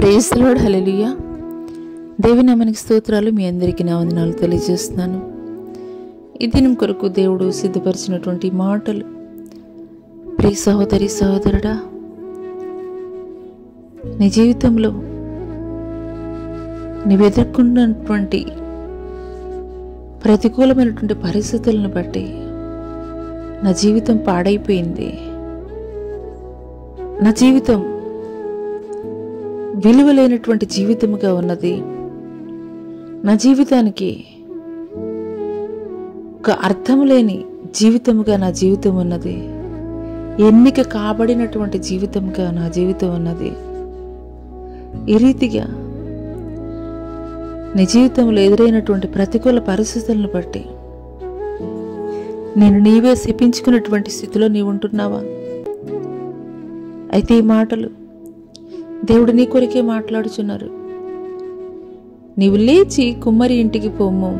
Praise the lord. హల్లెలూయా. దేవుని నామానికి స్తోత్రాలు. మీ అందరికీ నా వందనాలు తెలియజేస్తున్నాను. ఈ దినం కొరకు దేవుడు సిద్ధపరిచినటువంటి మాటలు, ప్రియ సహోదరి సహోదరుడా, నీ జీవితంలో నీవు ఎదుర్కొన్నటువంటి ప్రతికూలమైనటువంటి పరిస్థితులను బట్టి నా జీవితం పాడైపోయింది, నా జీవితం విలువలేనటువంటి జీవితముగా ఉన్నది, నా జీవితానికి ఒక అర్థం లేని జీవితముగా నా జీవితం ఉన్నది, ఎన్నిక కాబడినటువంటి జీవితముగా నా జీవితం ఉన్నది. ఈ రీతిగా నీ జీవితంలో ఎదురైనటువంటి ప్రతికూల పరిస్థితులను బట్టి నేను నీవే శపించుకున్నటువంటి స్థితిలో నీవు ఉంటున్నావా? అయితే ఈ మాటలు దేవుడు నీ కొరికే మాట్లాడుచున్నారు. నీవు లేచి కుమ్మరి ఇంటికి పోము,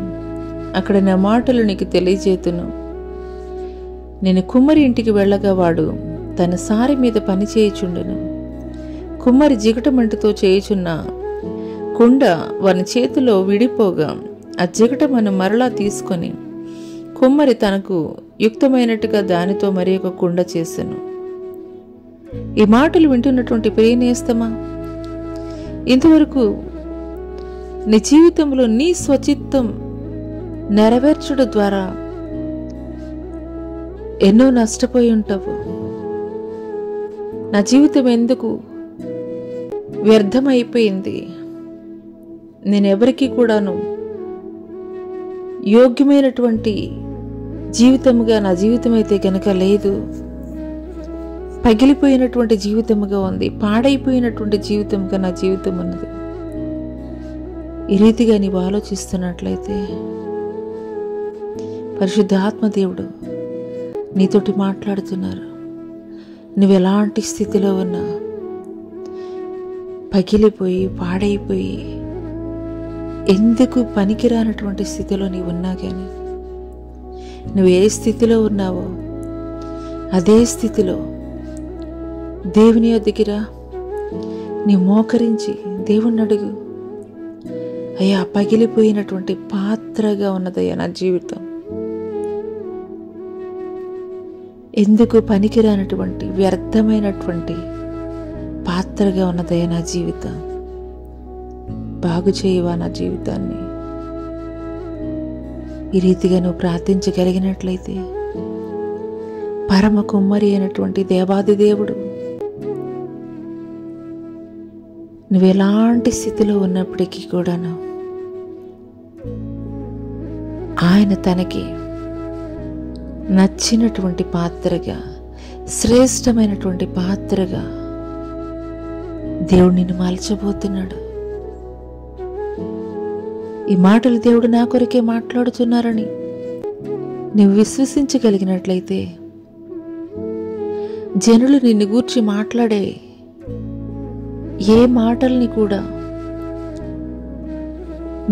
అక్కడ నా మాటలు నీకు తెలియజేతును. నేను కుమ్మరి ఇంటికి వెళ్ళగా వాడు తన సారి మీద పని చేయుచుండెను. కుమ్మరి జిగటమంటుతో చేయుచున్న కుండ వాని చేతిలో విడిపోగా ఆ జిగటమను మరలా తీసుకొని కుమ్మరి తనకు యుక్తమైనట్టుగా దానితో మరి ఒక కుండ చేసెను. ఈ మాటలు వింటున్నటువంటి ప్రియనేస్తమా, ఇంతవరకు నీ జీవితంలో నీ స్వచిత్తం నెరవేర్చడం ద్వారా ఎన్నో నష్టపోయి ఉంటావు. నా జీవితం ఎందుకు వ్యర్థమైపోయింది, నేనెవరికి కూడాను యోగ్యమైనటువంటి జీవితముగా నా జీవితం అయితే గనక లేదు, పగిలిపోయినటువంటి జీవితముగా ఉంది, పాడైపోయినటువంటి జీవితంగా నా జీవితం ఉన్నది. ఈ రీతిగా నీవు ఆలోచిస్తున్నట్లయితే పరిశుద్ధ ఆత్మదేవుడు నీతోటి మాట్లాడుతున్నారు. నువ్వు ఎలాంటి స్థితిలో ఉన్నా, పగిలిపోయి పాడైపోయి ఎందుకు పనికిరానటువంటి స్థితిలో నీవు ఉన్నా కానీ, నువ్వు ఏ స్థితిలో ఉన్నావో అదే స్థితిలో దేవుని యొద్దకిరా, నీ మోకరించి దేవుణ్ణి అడుగు. అయ్యా, పగిలిపోయినటువంటి పాత్రగా ఉన్నదయ్యా నా జీవితం, ఎందుకు పనికిరానటువంటి వ్యర్థమైనటువంటి పాత్రగా ఉన్నదయ్యా నా జీవితం, బాగు చేయవా నా జీవితాన్ని. ఈ రీతిగా నువ్వు ప్రార్థించగలిగినట్లయితే పరమ కుమ్మరి అయినటువంటి దేవాది దేవుడు నువ్వు ఎలాంటి స్థితిలో ఉన్నప్పటికీ కూడాను ఆయన తనకి నచ్చినటువంటి పాత్రగా, శ్రేష్టమైనటువంటి పాత్రగా దేవుడు నిన్ను మలచబోతున్నాడు. ఈ మాటలు దేవుడు నా కొరకే మాట్లాడుతున్నారని నువ్వు విశ్వసించగలిగినట్లయితే జనులు నిన్ను గూర్చి మాట్లాడే ఏ మాటల్ని కూడా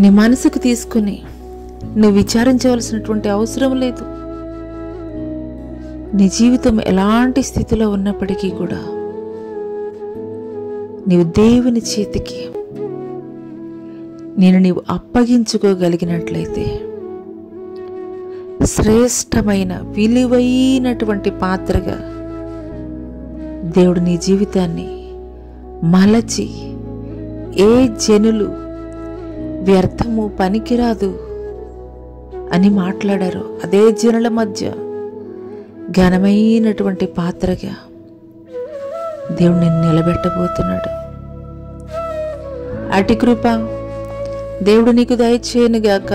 నీ మనసుకు తీసుకుని నువ్వు విచారించవలసినటువంటి అవసరం లేదు. నీ జీవితం ఎలాంటి స్థితిలో ఉన్నప్పటికీ కూడా నీవు దేవుని చేతికి నీవు అప్పగించుకోగలిగినట్లయితే శ్రేష్టమైన విలువైనటువంటి పాత్రగా దేవుడు నీ జీవితాన్ని మలచి, ఏ జనులు వ్యర్థము పనికిరాదు అని మాట్లాడారో అదే జనుల మధ్య ఘనమైనటువంటి పాత్రగా దేవుడు నిన్ను నిలబెట్టబోతున్నాడు. అటి కృప దేవుడు నీకు దయచేయనుగాక.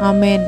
ఆమేన్.